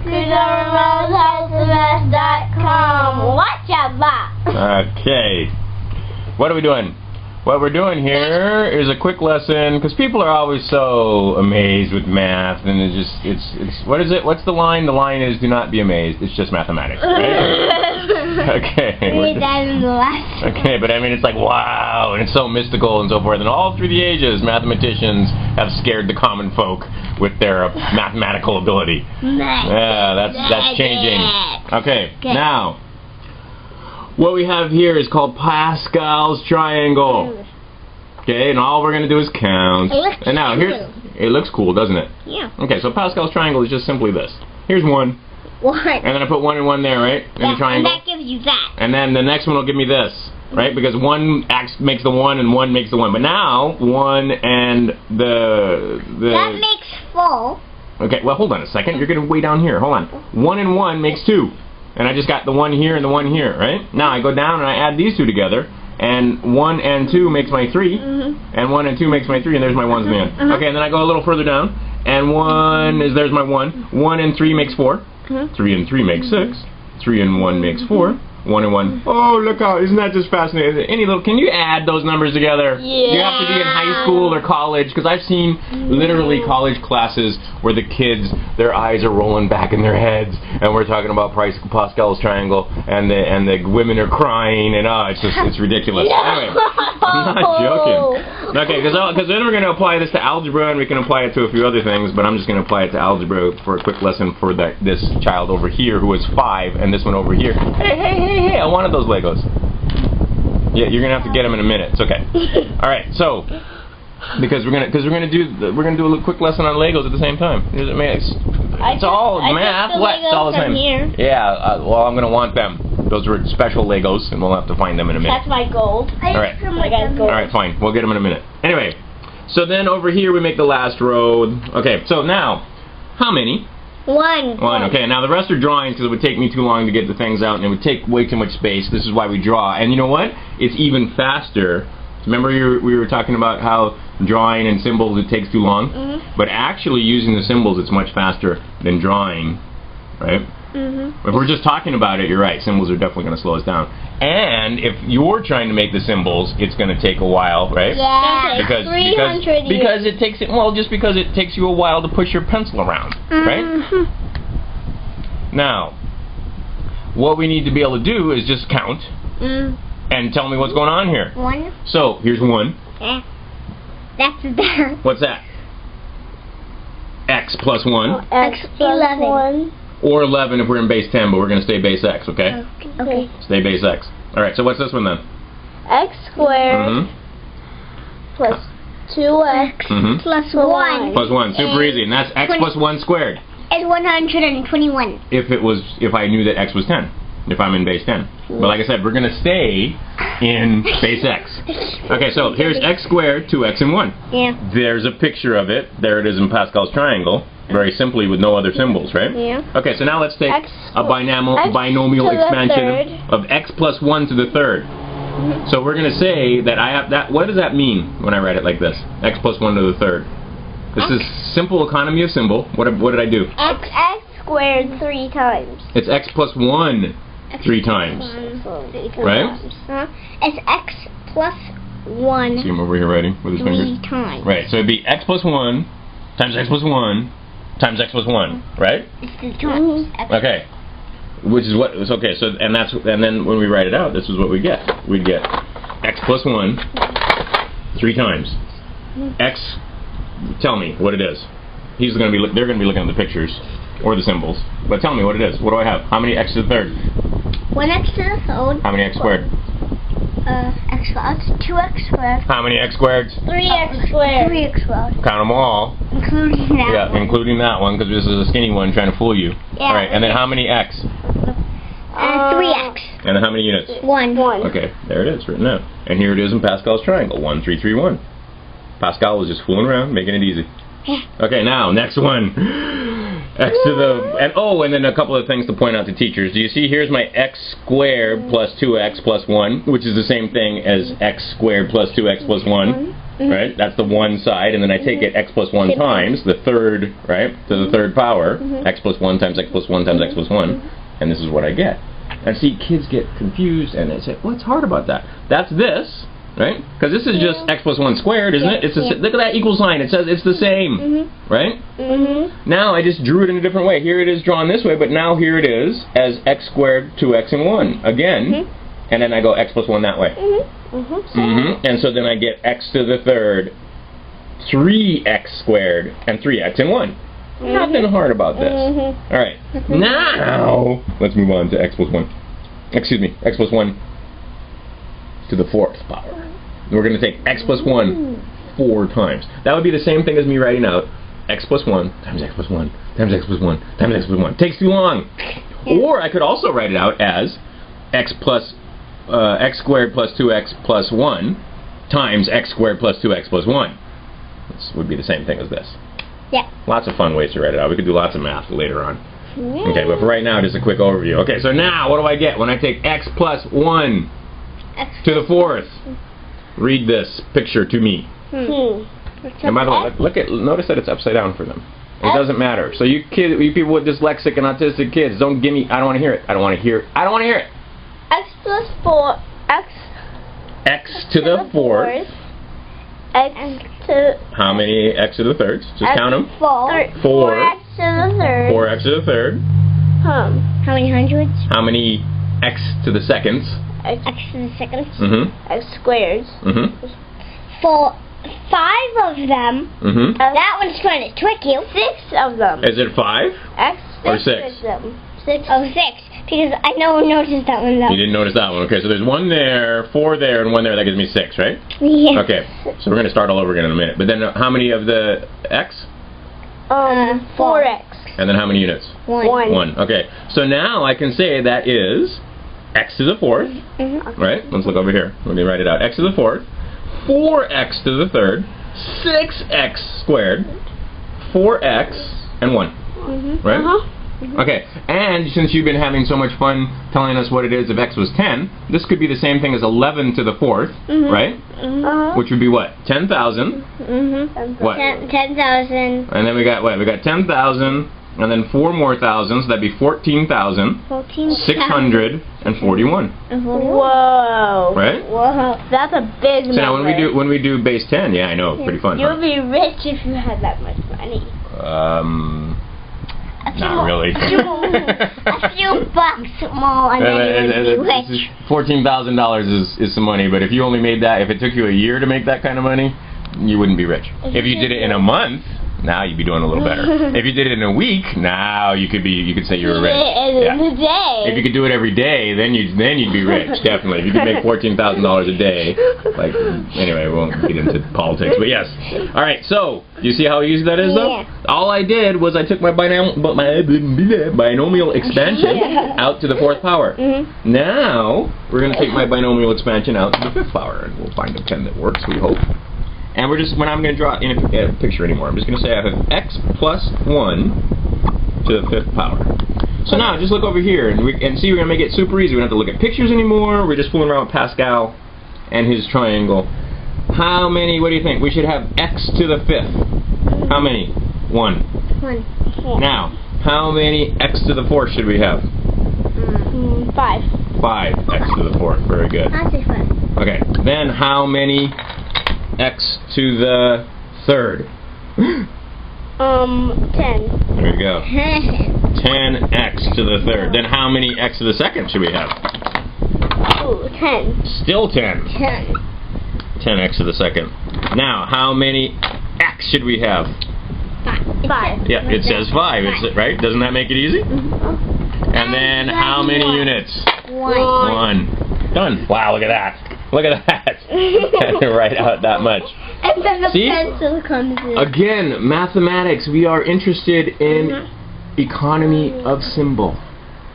CrewtonRamoneMore.com. Watch out, Bob. Okay. What are we doing? What we're doing here is a quick lesson, because people are always so amazed with math, and it's what is it? What's the line? The line is, do not be amazed. It's just mathematics, right? Okay. Okay, but I mean, it's like, wow, and it's so mystical and so forth, and all through the ages, mathematicians have scared the common folk with their mathematical ability. Yeah, that's changing. Okay, now, what we have here is called Pascal's triangle. Okay, and all we're going to do is count. And now, it looks cool, doesn't it? Yeah. Okay, so Pascal's triangle is just simply this. Here's 1. 1. And then I put 1 and 1 there, right? In the triangle. And that gives you that. And then the next one will give me this, right? Because 1 makes the 1 and 1 makes the 1. But now, 1 and the... That makes 4. Okay, well, hold on a second. You're getting way down here. Hold on. 1 and 1 makes 2. And I just got the 1 here and the 1 here, right? Now I go down and I add these 2 together, and 1 and 2 makes my 3, and 1 and 2 makes my 3, and there's my 1's at the end. Okay, and then I go a little further down, and there's my 1. 1 and 3 makes 4. 3 and 3 makes 6. 3 and 1 makes 4. 1 and 1. Oh, look how, isn't that just fascinating? Can you add those numbers together? Yeah. You have to be in high school or college, because I've seen literally college classes where the kids, their eyes are rolling back in their heads, and we're talking about Pascal's triangle, and the women are crying, and it's ridiculous. Anyway, I'm not joking. Okay, because then we're going to apply this to algebra, and we can apply it to a few other things, but I'm just going to apply it to algebra for a quick lesson for this child over here who is 5, and this one over here. Hey, I wanted those Legos. Yeah, you're gonna have to get them in a minute. It's okay. All right, so because we're gonna do a little quick lesson on Legos at the same time. It's all math. What? It's all the same. Yeah. Well, I'm gonna want them. Those were special Legos, and we'll have to find them in a minute. That's my gold. All right. I got gold. All right, fine. We'll get them in a minute. Anyway, so then over here we make the last row. Okay. So now, how many? 1. Okay, now the rest are drawings because it would take me too long to get the things out and it would take way too much space. This is why we draw. And you know what? It's even faster. Remember we were talking about how drawing and symbols, it takes too long? But actually using the symbols, it's much faster than drawing, right? If we're just talking about it, you're right. Symbols are definitely going to slow us down. And if you're trying to make the symbols, it's going to take a while, right? Yeah. Because it takes because it takes you a while to push your pencil around, right? Now, what we need to be able to do is just count and tell me what's going on here. 1. So here's 1. Yeah. That's that. What's that? X plus 1. X plus 11. Or 11 if we're in base 10, but we're going to stay base X, okay? Okay. Stay base X. Alright, so what's this one then? X squared plus 2x plus 1. Plus 1. Super easy. And that's X plus 1 squared. It's 121. If I knew that X was 10. If I'm in base 10. But like I said, we're going to stay in base X. Okay, so here's X squared, 2X, and 1. Yeah. There's a picture of it. There it is in Pascal's triangle. Very simply with no other symbols, right? Yeah. Okay, so now let's take a binomial expansion of X plus 1 to the 3rd. So we're going to say that I have that. What does that mean when I write it like this? X plus 1 to the 3rd. This is simple economy of symbol. What did I do? X squared 3 times. It's X plus 1 3 times. Right? It's X plus 1. See him over here writing with his fingers? 3 times. Right, so it'd be X plus 1 times X plus 1 times X plus 1, right? It's the times. Okay. Which is what, okay, so, and then when we write it out, this is what we get. We'd get X plus 1 3 times. X, tell me what it is. They're going to be looking at the pictures or the symbols. But tell me what it is. What do I have? How many X to the 3rd? 1x to the 3rd. How many X squared? X squared. 2x squared. How many X squareds? 3x squared. 3x squared. Count them all. Including that one. Including that one, because this is a skinny one trying to fool you. Yeah. Alright, and then how many X? 3x. And how many units? 1. Okay, there it is, written out. And here it is in Pascal's triangle, 1, 3, 3, 1. Pascal was just fooling around, making it easy. Okay, now, next one. X to the, and then a couple of things to point out to teachers. Do you see, here's my X squared plus 2X plus 1, which is the same thing as X squared plus 2X plus 1. right? That's the one side, and then I take it x plus 1 times the third, right, to the third power, x plus 1 times x plus 1 times x plus 1, and this is what I get. And see, kids get confused, and they say, what's hard about that? That's this, right? Because this is just x plus 1 squared, isn't it? It's look at that equal sign. It says it's the same, right? Now I just drew it in a different way. Here it is drawn this way, but now here it is as x squared, 2x, and 1 again, and then I go x plus 1 that way. And so then I get x to the third, 3x squared, and 3x and 1. Nothing hard about this. Alright, now let's move on to x plus 1. Excuse me, x plus 1 to the 4th power. We're going to take x plus 1 4 times. That would be the same thing as me writing out x plus 1 times x plus 1 times x plus 1 times x plus 1. Takes too long. Or I could also write it out as x squared plus 2x plus 1 times x squared plus 2x plus 1. This would be the same thing as this. Yeah. Lots of fun ways to write it out. We could do lots of math later on. Okay, but for right now, just a quick overview. Okay, so now what do I get when I take x plus 1 to the 4th? Read this picture to me. And by the way, notice that it's upside down for them. It doesn't matter. So you people with dyslexic and autistic kids, don't give me, I don't want to hear it. I don't want to hear it. I don't want to hear it. X plus 4, x to the 4th. X to... How many x to the thirds? Just count them. 4. 4x to the third. 4x to the third. How many hundreds? How many x to the seconds? X to the seconds. X squares. 5 of them. That one's going to trick you. 6 of them. Is it 5? X or 6? of them. 6. Oh, 6. Because I noticed that one though. You didn't notice that one. Okay, so there's 1 there, 4 there, and 1 there. That gives me 6, right? Yeah. Okay, so we're going to start all over again in a minute. But then how many of the x? 4x. And then how many units? 1. 1. Okay, so now I can say that is x to the 4th. Right? Let's look over here. Let me write it out. X to the 4th, 4x to the 3rd, 6x squared, 4x, and 1. Right? Okay, and since you've been having so much fun telling us what it is if x was 10, this could be the same thing as 11 to the 4th, right? Which would be what? 10,000. What? 10,000. And then we got what? We got 10,000, and then 4 more thousands, so that'd be 14,000. 641. Whoa. Right? Whoa. That's a big number. So now when we do base 10, yeah, I know, pretty fun. You'll be rich if you had that much money. Not really. A few bucks more and then you'd be rich. $14,000 is some money, but if you only made that, if it took you a year to make that kind of money, you wouldn't be rich. If you did it in a month, now you'd be doing a little better. If you did it in a week, now you could say you were rich. If you could do it every day, then you'd be rich, definitely. If you could make $14,000 a day, like, anyway, we won't get into politics, but yes. All right, so you see how easy that is, though? Yeah. All I did was I took my binomial expansion out to the 4th power. Now we're going to take my binomial expansion out to the 5th power, and we'll find a pen that works, we hope. And we're just, when I'm going to draw in a picture anymore, I'm just going to say I have x plus 1 to the 5th power. So now, just look over here, and see, we're going to make it super easy. We don't have to look at pictures anymore. We're just fooling around with Pascal and his triangle. How many, what do you think? We should have x to the 5th. How many? 1. 1. Now, how many x to the 4th should we have? 5. 5 x to the 4th. Very good. I'll say 5. Okay, then how many x to the 3rd? 10. There we go. 10x to the 3rd. Then how many x to the 2nd should we have? Ooh, 10. Still 10. 10. 10x to the 2nd. Now, how many x should we have? 5. Yeah, it says 5, right? Doesn't that make it easy? And then how many units? 1. Done. Wow, look at that. Look at that. Had to write out that much. And then the See? pencil comes in. Again, mathematics. We are interested in economy of symbol.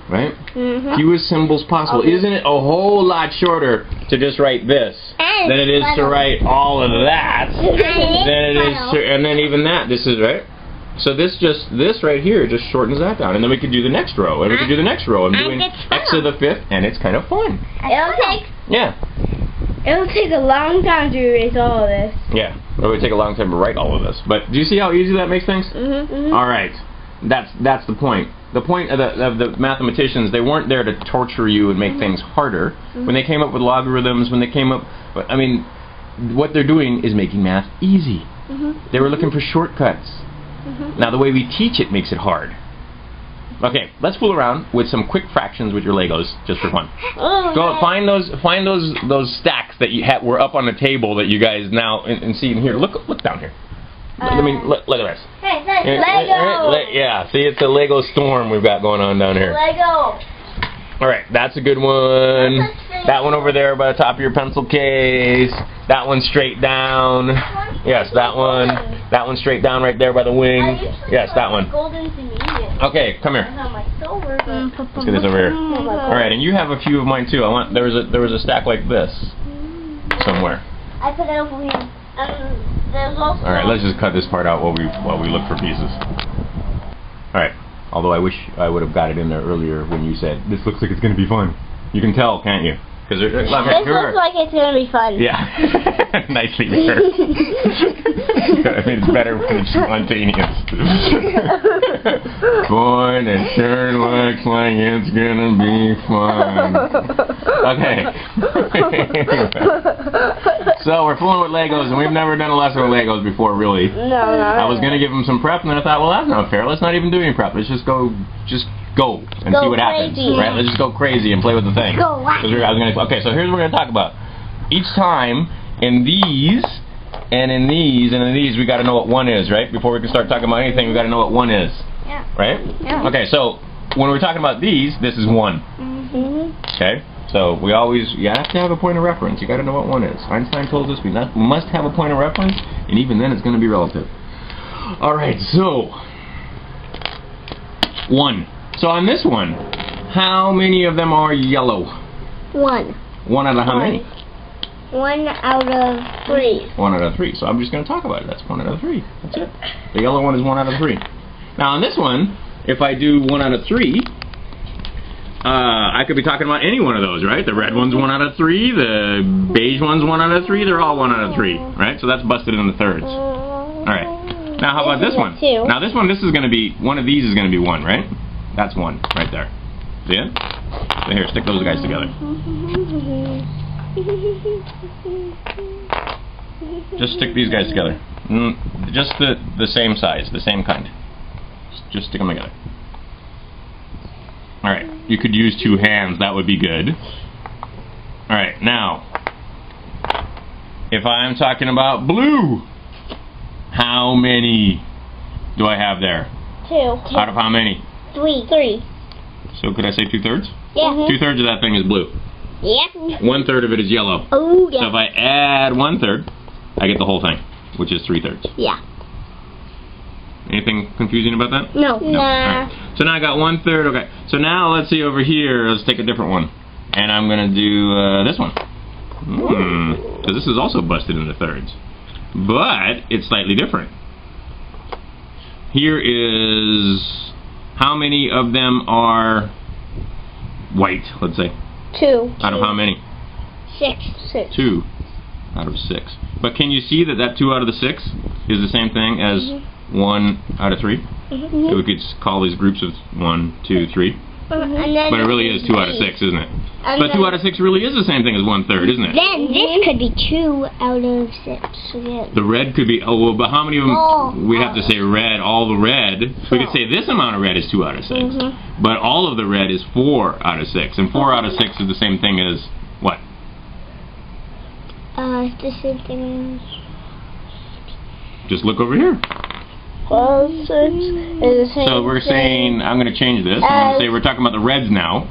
Right? Fewest symbols possible. Isn't it a whole lot shorter to just write this than it is to write all of that? And then even that. This is right. So this right here just shortens that down, and then we could do the next row, and we could do the next row. I'm doing x to the 5th, and it's kind of fun. It'll take. Yeah. It'll take a long time to erase all of this. Yeah, it would take a long time to write all of this. But do you see how easy that makes things? All right, that's the point. The point of the mathematicians, they weren't there to torture you and make things harder. When they came up with logarithms, when they came up, I mean, what they're doing is making math easy. They were looking for shortcuts. Now the way we teach it makes it hard. Okay, let's fool around with some quick fractions with your Legos, just for fun. Go find those stacks that you were up on the table that you guys now and see in here. Look down here. I mean, look at this. Hey, Lego! Yeah, see, it's a Lego storm we've got going on down here. Lego! Alright, that's a good one. That one over there by the top of your pencil case. That one straight down. Yes, that one. That one straight down right there by the wing. Yes, that one. Okay, come here. Let's get this over here. Alright, and you have a few of mine too. There was a stack like this somewhere. I put it over here. Alright, let's just cut this part out while we look for pieces. Alright. Although I wish I would have got it in there earlier when you said, this looks like it's going to be fun. You can tell, can't you? This looks like it's going to be fun. Yeah. Nicely rehearsed. I mean, it's better when it's spontaneous. Boy, that sure looks like it's going to be fun. Okay. So, we're fooling with Legos, and we've never done a lesson with Legos before, really. No. I was going to give them some prep, and then I thought, well, that's not fair. Let's not even do any prep. Let's just go and see what happens. Right? Let's just go crazy and play with the thing. Okay, so here's what we're going to talk about. Each time, in these, and in these, and in these, we got to know what 1 is, right? Before we can start talking about anything, we got to know what 1 is. Yeah. Right? Yeah. Okay, so when we're talking about these, this is 1. Okay? So you have to have a point of reference. You got to know what 1 is. Einstein told us we must have a point of reference, and even then it's going to be relative. All right, so 1. So on this one, how many of them are yellow? 1. 1 out of how many? 1 out of 3. 1 out of 3. So I'm just going to talk about it. That's 1 out of 3. That's it. The yellow one is 1 out of 3. Now on this one, if I do 1 out of 3, I could be talking about any one of those, right? The red one's 1 out of 3. The beige one's 1 out of 3. They're all 1 out of 3, right? So that's busted into thirds. All right. Now how about this one? Now this one, this is going to be, one of these is going to be 1, right? That's 1 right there. See it? So here, stick those guys together. Just stick these guys together. Just the same size, the same kind. Just stick them together. Alright, you could use 2 hands, that would be good. Alright, now, if I'm talking about blue, how many do I have there? 2. Out of how many? 3. So could I say 2/3? Yeah. 2/3 of that thing is blue. Yeah. 1/3 of it is yellow. Oh, yeah. So if I add 1/3, I get the whole thing, which is 3/3. Yeah. Anything confusing about that? No. Nah. Right. So now I got 1/3. Okay. So now let's see over here. Let's take a different one, and I'm gonna do this one. So this is also busted into thirds, but it's slightly different. Here is how many of them are white? Let's say. 2. Out of how many? 6. 2 out of 6. But can you see that 2 out of the 6 is the same thing as 1 out of 3? So we could call these groups of 1, 2, 3. But it really is 2 out of 6, isn't it? But 2 out of 6 really is the same thing as 1/3, isn't it? Then this could be 2 out of 6 again. The red could be, oh, well, but how many of them, we have to say red, all the red. We could say this amount of red is 2 out of 6. But all of the red is 4 out of 6. And 4 out of 6 is the same thing as what? It's the same thing as... Just look over here. 6 is the same. So we're saying, I'm going to change this. I'm going to say we're talking about the reds now.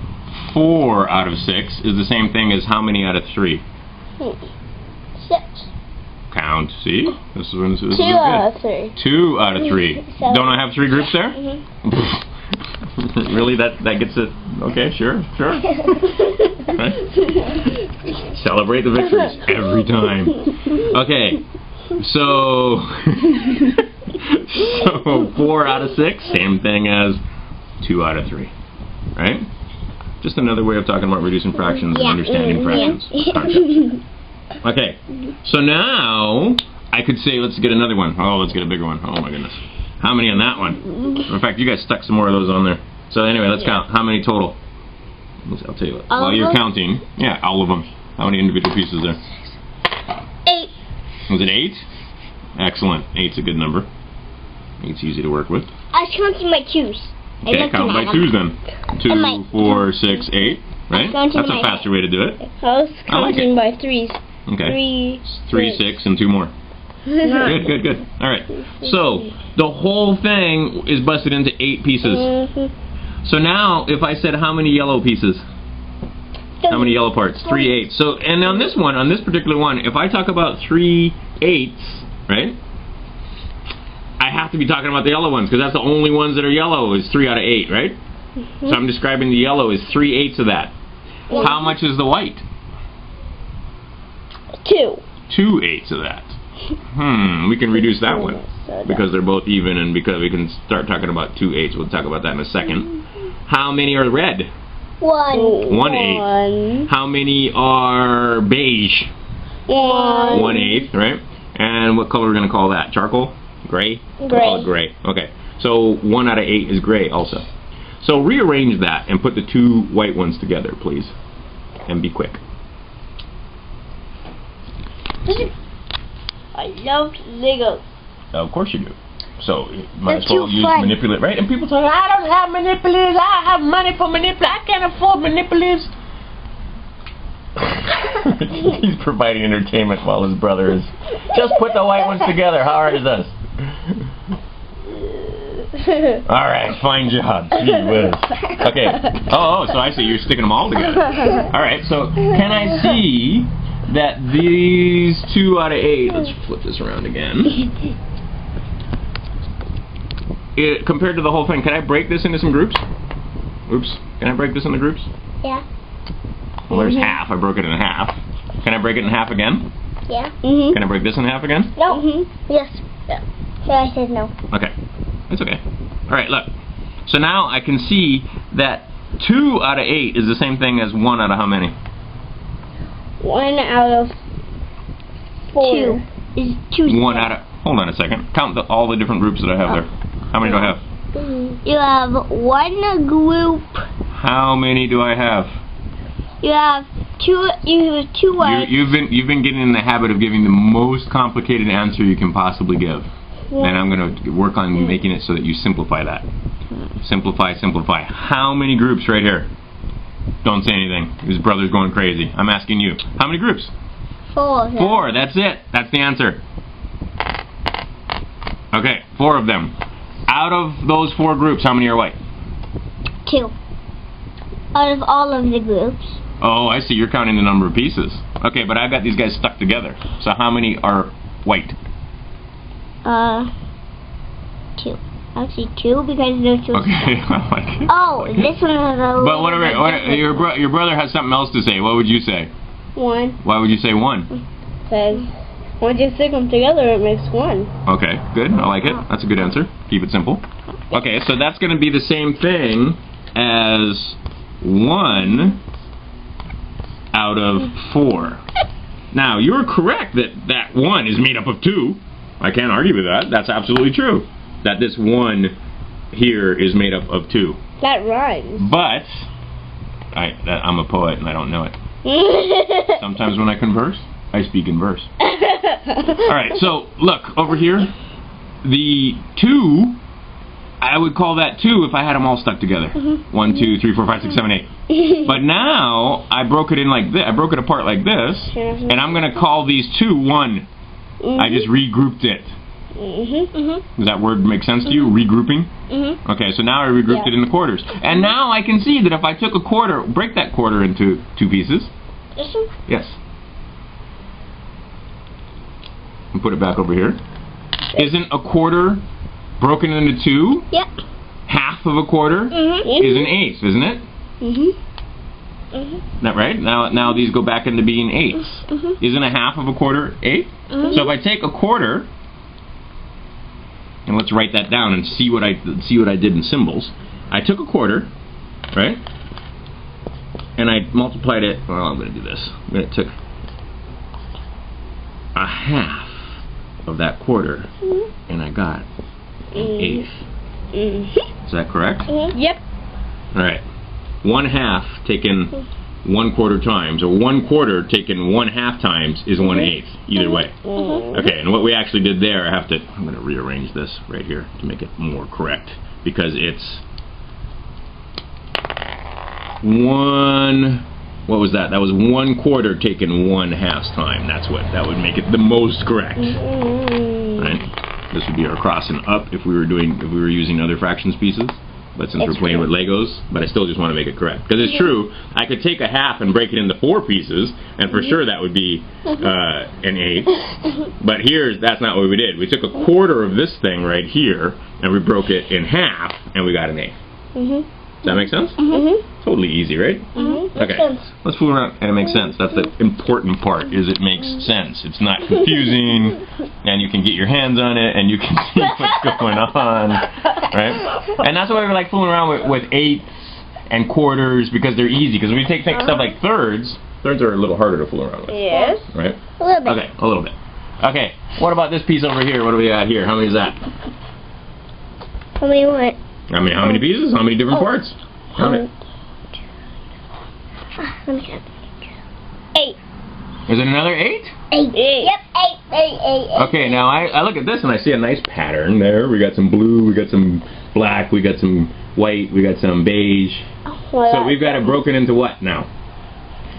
4 out of 6 is the same thing as how many out of 3? 6. Count, see? This is when this is 2 out of 3. 2 out of 3. Don't I have 3 groups there? Really? That gets it? Okay, sure. Right? Celebrate the victories every time. Okay, so 4 out of 6, same thing as 2 out of 3, right? Just another way of talking about reducing fractions and understanding fractions concepts. Okay. So now I could say, let's get another one. Oh, let's get a bigger one. Oh my goodness. How many on that one? In fact, you guys stuck some more of those on there. So anyway, let's count. How many total? I'll tell you what. While you're counting, yeah, all of them. How many individual pieces there? 8. Was it 8? Excellent. 8's a good number. 8's easy to work with. I was counting my 2s. Okay, count by 2s then. 2, 4, 6, 8. Right? That's a faster way to do it. I was counting by 3s. Okay. 3, 6, and 2 more. Good. All right. So the whole thing is busted into 8 pieces. So now, if I said how many yellow pieces? How many yellow parts? 3 8. So, and on this one, on this particular one, if I talk about 3 8s, right? I have to be talking about the yellow ones because that's the only ones that are yellow. Is 3 out of 8, right? So I'm describing the yellow as 3 8s of that. How much is the white? 2. 2 8s of that. We can reduce that one because they're both even, and because we can start talking about 2 8s. We'll talk about that in a second. How many are red? 1. 1 8. How many are beige? 1. 1 8, right? And what color are we going to call that? Charcoal? Gray? We'll call it gray. Okay. So 1 out of 8 is gray also. So rearrange that and put the 2 white ones together, please. And be quick. I love Legos. Of course you do. So you might as well use manipulate, right? And people say, I don't have manipulatives. I have money for manipulatives. I can't afford manipulatives. He's providing entertainment while his brother is. Just put the white ones together. How hard is this? All right, fine job. Gee whiz. Okay. Oh, so I see you're sticking them all together. All right. So can I see that these 2 out of 8? Let's flip this around again. Compared to the whole thing, can I break this into some groups? Oops. Can I break this into groups? Yeah. Well, there's half. I broke it in half. Can I break it in half again? Yeah. Can I break this in half again? No. Yes. Yeah. So I said no. Okay. That's okay. All right, look. So now I can see that 2 out of 8 is the same thing as 1 out of how many? 1 out of 4. 2 is 2. 1 out of... Hold on a second. Count all the different groups that I have there. How many do I have? You have 1 group. How many do I have? You have 2. You have 2 whites. You've been getting in the habit of giving the most complicated answer you can possibly give. Yeah. And I'm going to work on making it so that you simplify that. Simplify. How many groups right here? Don't say anything. His brother's going crazy. I'm asking you. How many groups? 4 of them. 4. That's it. That's the answer. Okay, 4 of them. Out of those 4 groups, how many are white? 2. Out of all of the groups. Oh, I see. You're counting the number of pieces. Okay, but I've got these guys stuck together. So how many are white? 2. Actually 2 because there's 2. Okay. Oh, this one is a. But whatever. Your brother has something else to say. What would you say? 1. Why would you say 1? Because once you stick them together, it makes 1. Okay, good. I like it. That's a good answer. Keep it simple. Okay, so that's going to be the same thing as 1 out of 4. Now, you're correct that 1 is made up of 2. I can't argue with that. That's absolutely true. That this 1 here is made up of 2. That rhymes. But I'm a poet and I don't know it. Sometimes when I converse, I speak in verse. Alright, so look, over here, the 2, I would call that 2 if I had them all stuck together. 1, 2, 3, 4, 5, 6, 7, 8. But now, I broke it in like this, I broke it apart like this, and I'm going to call these 2 1. I just regrouped it. Does that word make sense to you? Regrouping? Okay, so now I regrouped it in the quarters. And now I can see that if I took a quarter, break that quarter into 2 pieces. Yes. And put it back over here. Isn't a quarter broken into 2? Yep. Half of a quarter is an eighth, isn't it? Isn't that right? Now these go back into being eighths. Isn't a half of a quarter eighth? So if I take a quarter, and let's write that down and see what I did in symbols. I took a quarter, right? And I multiplied it. Well, I'm going to do this. a half of that quarter, and I got an eighth. Is that correct? Yep. Alright. 1/2 taken 1/4 times, or 1/4 taken 1/2 times is 1/8. Either way. Okay, and what we actually did there, I'm going to rearrange this right here to make it more correct, because it's what was that? That was 1/4 taken 1/2 time. That would make it the most correct. Right? This would be our cross and up if we were using other fractions pieces. But since we're playing with Legos, but I still just want to make it correct. Because it's true, I could take a half and break it into 4 pieces, and for sure that would be an eighth. But that's not what we did. We took a quarter of this thing right here, and we broke it in half, and we got an eighth. Does that make sense? Totally easy, right? Okay, let's fool around, and it makes sense. That's the important part, is it makes sense. It's not confusing, and you can get your hands on it, and you can see what's going on, right? And that's why we like fooling around with eighths and quarters, because they're easy. Because when we take stuff like thirds are a little harder to fool around with. Yes. Right? A little bit. Okay, a little bit. Okay, what about this piece over here? What do we got here? How many is that? How many what? I mean, how many pieces? How many different parts? How many? 8. Is it another 8? 8. Yep, 8. Okay, now I look at this and I see a nice pattern there. We got some blue, we got some black, we got some white, we got some beige. So we've got it broken into what now?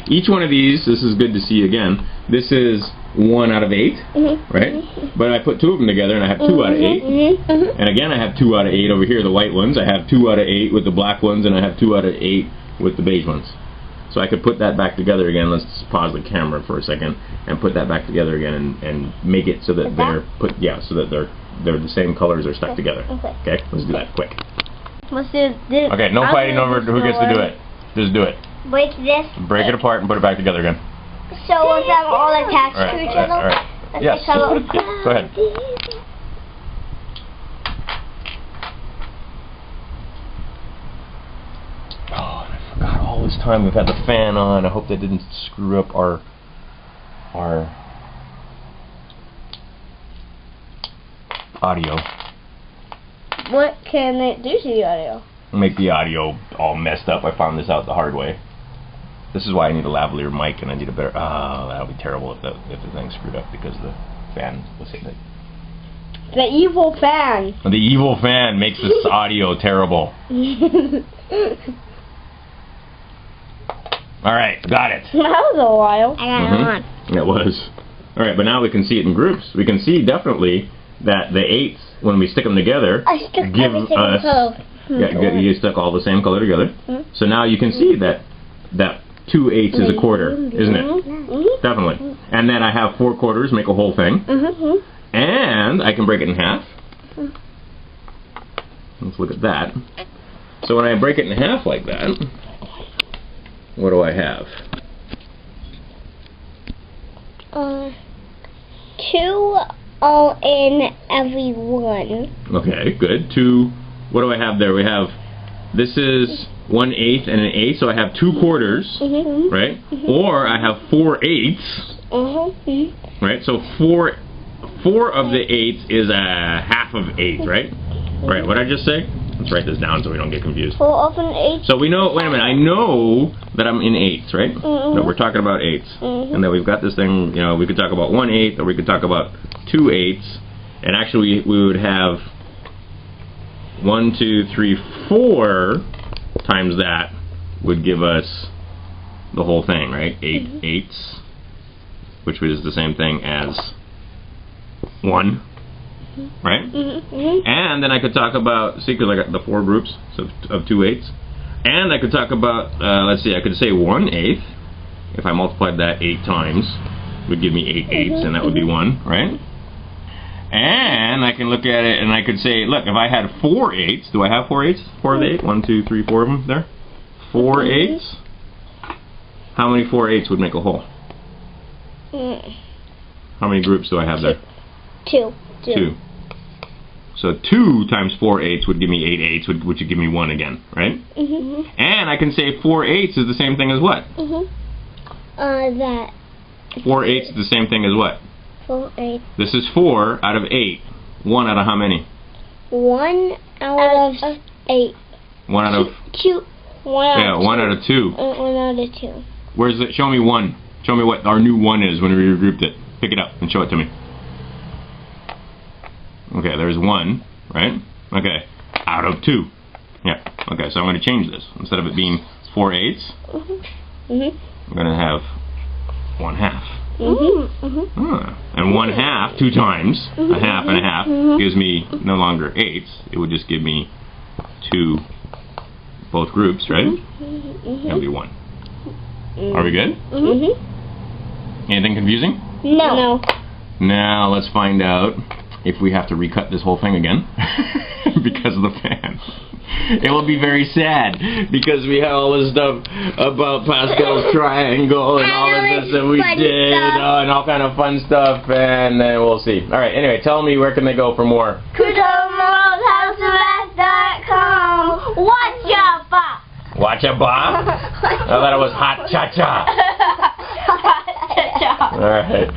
Each one of these, this is good to see again, this is 1 out of 8, right? But I put 2 of them together and I have 2 out of 8. And again I have 2 out of 8 over here, the white ones. I have 2 out of 8 with the black ones, and I have 2 out of 8 with the beige ones. So I could put that back together again. Let's pause the camera for a second and put that back together again and make it so that they're the same colors are stuck together. Okay, let's do that quick. Let's do this. Okay, no fighting over who gets to do it. Just do it. Break this. Break it apart and put it back together again. So we'll have all attached to each other. All right. Yes. Go ahead. Oh, and I forgot all this time we've had the fan on. I hope that didn't screw up our audio. What can it do to the audio? Make the audio all messed up. I found this out the hard way. This is why I need a lavalier mic, and I need a better. Oh, that'll be terrible if the thing screwed up because the fan was hitting it. The evil fan. The evil fan makes this audio terrible. All right, got it. That was a while. I got it on. It was. All right, but now we can see it in groups. We can see definitely that the 8s, when we stick them together, give us. You stuck all the same color together. So now you can see that 2 8s is a quarter, isn't it? Definitely. And then I have 4 quarters, make a whole thing. And I can break it in half. Let's look at that. So when I break it in half like that, what do I have? 2 all in every one. Okay, good. 2. What do I have there? We have, this is 1/8 and an 8, so I have 2 quarters, right? Or I have 4 8s, right? So 4 of the 8s is a half of 8, right? Right, what did I just say? Let's write this down so we don't get confused. 4 of an 8. So we know, wait a minute, I know that I'm in 8s, right? That we're talking about 8s. And that we've got this thing, you know, we could talk about 1/8, or we could talk about 2 8s. And actually we would have 1, 2, 3, 4 times that would give us the whole thing, right? 8 8s, which is the same thing as 1, right? And then I could talk about, see, because I got the 4 groups of 2 8s. And I could talk about, let's see, I could say 1/8, if I multiplied that 8 times, would give me 8 8s, and that would be 1, right? And I can look at it and I could say, look, if I had 4 8s, do I have 4 8s? 4 of the 8? 1, 2, 3, 4 of them there? 4 8s? How many 4 8s would make a whole? How many groups do I have there? 2. 2. So 2 times 4 8s would give me 8 8s, which would give me 1 again, right? And I can say 4 8s is the same thing as what? That. 4 8s is the same thing as what? 4 8. This is 4 out of 8. 1 out of how many? 1 out of 8. 1 out of... 2. 1 out Yeah, of 1 out of 2. 1 out of 2. Where's it? Show me 1. Show me what our new 1 is when we regrouped it. Pick it up and show it to me. Okay, there's 1, right? Okay, out of 2. Yeah, okay, so I'm going to change this. Instead of it being 4 eighths, I'm going to have 1 half. And 1 half, 2 times, a half and a half, gives me no longer eighths. It would just give me 2, both groups, right? It'll be 1. Are we good? Anything confusing? No. Now let's find out if we have to recut this whole thing again because of the fan. It will be very sad because we have all this stuff about Pascal's triangle and all of this that we did and all kind of fun stuff, and then we'll see. All right, anyway, tell me where can they go for more? CrewtonRamoneMore.com. Watch your back. Watch a bar? I thought it was hot cha-cha. Hot cha-cha. All right.